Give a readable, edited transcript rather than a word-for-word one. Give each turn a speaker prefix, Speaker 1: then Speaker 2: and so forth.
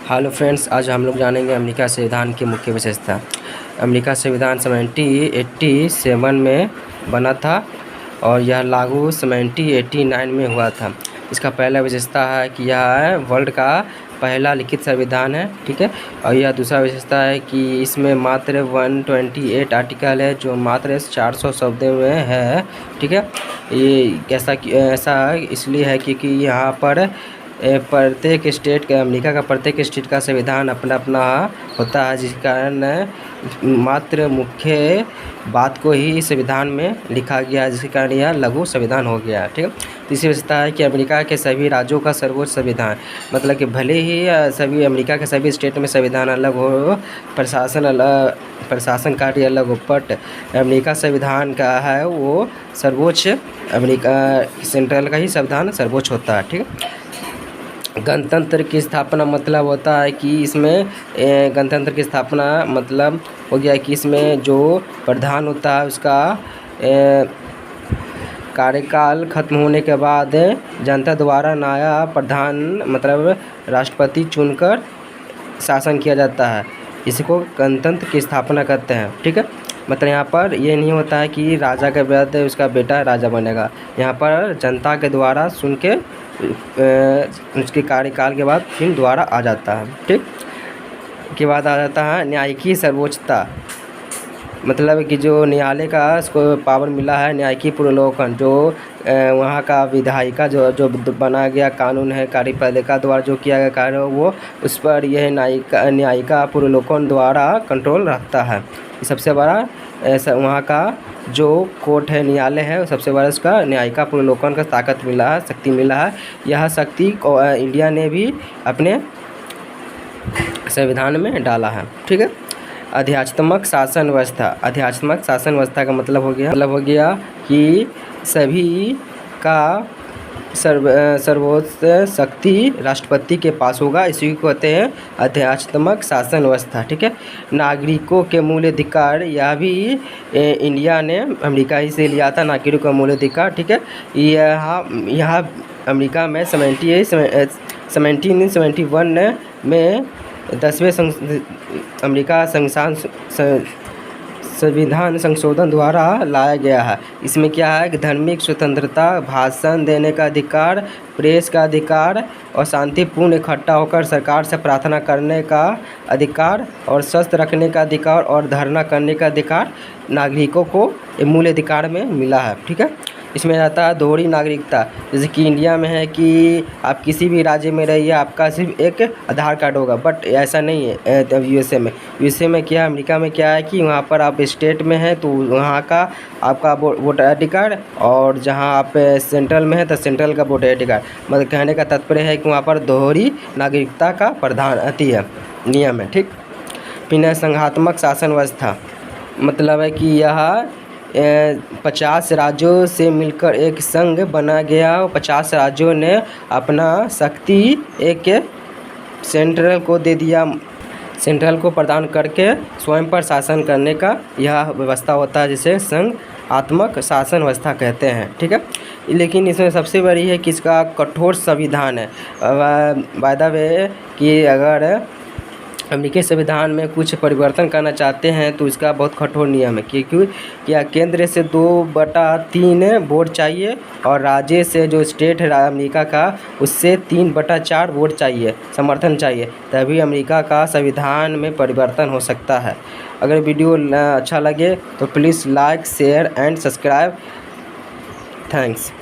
Speaker 1: Hello friends, आज हम लोग जानेंगे अमेरिका संविधान की मुख्य विशेषता। अमेरिका संविधान 1787 में बना था और यह लागू 1789 में हुआ था। इसका पहला विशेषता है कि यह वर्ल्ड का पहला लिखित संविधान है, ठीक है। और यह दूसरा विशेषता है कि इसमें मात्र 128 आर्टिकल है, जो मात्र 400 शब्दों में है, ठीक है। ये ऐसा इसलिए है क्योंकि यहाँ पर प्रत्येक स्टेट का अमेरिका का प्रत्येक स्टेट का संविधान अपना अपना होता है, जिस कारण मात्र मुख्य बात को ही इस संविधान में लिखा गया, जिसके कारण यह लघु संविधान हो गया, ठीक है। तीसरी विशेषता है कि अमेरिका के सभी राज्यों का सर्वोच्च संविधान, मतलब कि भले ही सभी अमेरिका के सभी स्टेट में संविधान अलग हो, प्रशासन कार्य अलग हो, बट अमेरिका संविधान का है वो सर्वोच्च, अमेरिका सेंट्रल का ही संविधान सर्वोच्च होता है, ठीक है। गणतंत्र की स्थापना मतलब होता है कि इसमें गणतंत्र की स्थापना मतलब हो गया कि इसमें जो प्रधान होता है उसका कार्यकाल खत्म होने के बाद जनता द्वारा नया प्रधान मतलब राष्ट्रपति चुनकर शासन किया जाता है। इसको गणतंत्र की स्थापना कहते हैं, ठीक है। मतलब यहाँ पर ये नहीं होता है कि राजा के बाद उसका बेटा राजा बनेगा। यहाँ पर जनता के द्वारा सुन के उसके कार्यकाल के बाद फिर द्वारा आ जाता है, ठीक। के बाद आ जाता है न्यायिकी सर्वोच्चता, मतलब कि जो न्यायालय का उसको पावर मिला है, न्यायिकी पुनर्विलोकन, जो वहाँ का विधायिका जो बना गया कानून है, कार्यपालिका द्वारा जो किया गया कार्य वो उस पर यह न्यायिका पुनर्विलोकन द्वारा कंट्रोल रखता है। सबसे बड़ा ऐसा वहाँ का जो कोर्ट है, न्यायालय है, सबसे बड़ा उसका न्यायिका पुनर्विलोकन का ताकत मिला है, शक्ति मिला है। यह शक्ति को इंडिया ने भी अपने संविधान में डाला है, ठीक है। आध्यात्मिक शासन व्यवस्था, आध्यात्मिक शासन व्यवस्था का मतलब हो गया कि सभी का सर्वोच्च शक्ति राष्ट्रपति के पास होगा, इसी को कहते हैं आध्यात्मिक शासन व्यवस्था, ठीक है। नागरिकों के मूल अधिकार, यह भी इंडिया ने अमेरिका ही से लिया था, नागरिकों का मूल अधिकार, ठीक है। यहाँ अमेरिका में 1771 में 10वें अमेरिका संविधान संशोधन द्वारा लाया गया है। इसमें क्या है कि धार्मिक स्वतंत्रता, भाषण देने का अधिकार, प्रेस का अधिकार और शांतिपूर्ण इकट्ठा होकर सरकार से प्रार्थना करने का अधिकार और शस्त्र रखने का अधिकार और धरना करने का अधिकार नागरिकों को मूल अधिकार में मिला है, ठीक है। इसमें रहता है दोहरी नागरिकता, जैसे कि इंडिया में है कि आप किसी भी राज्य में रहिए, आपका सिर्फ एक आधार कार्ड होगा, बट ऐसा नहीं है यूएसए में क्या, अमेरिका में क्या है कि वहाँ पर आप स्टेट में हैं तो वहाँ का आपका वोटर आई डी कार्ड, और जहाँ आप सेंट्रल में हैं तो सेंट्रल का वोटर आई डी कार्ड। मतलब कहने का तात्पर्य है कि वहाँ पर दोहरी नागरिकता का प्रावधान आती है, नियम है, ठीक। फिर संघात्मक शासन व्यवस्था, मतलब है कि यह 50 राज्यों से मिलकर एक संघ बना गया। 50 राज्यों ने अपना शक्ति एक सेंट्रल को दे दिया, सेंट्रल को प्रदान करके स्वयं पर शासन करने का यह व्यवस्था होता है, जिसे संघात्मक शासन व्यवस्था कहते हैं, ठीक है। लेकिन इसमें सबसे बड़ी है कि इसका कठोर संविधान है। बाय द वे कि अगर अमेरिकी संविधान में कुछ परिवर्तन करना चाहते हैं तो इसका बहुत कठोर नियम है, क्योंकि क्या केंद्र से 2/3 वोट चाहिए और राज्य से जो स्टेट है अमेरिका का उससे 3/4 वोट चाहिए, समर्थन चाहिए, तभी अमेरिका का संविधान में परिवर्तन हो सकता है। अगर वीडियो अच्छा लगे तो please like, share and subscribe. Thanks.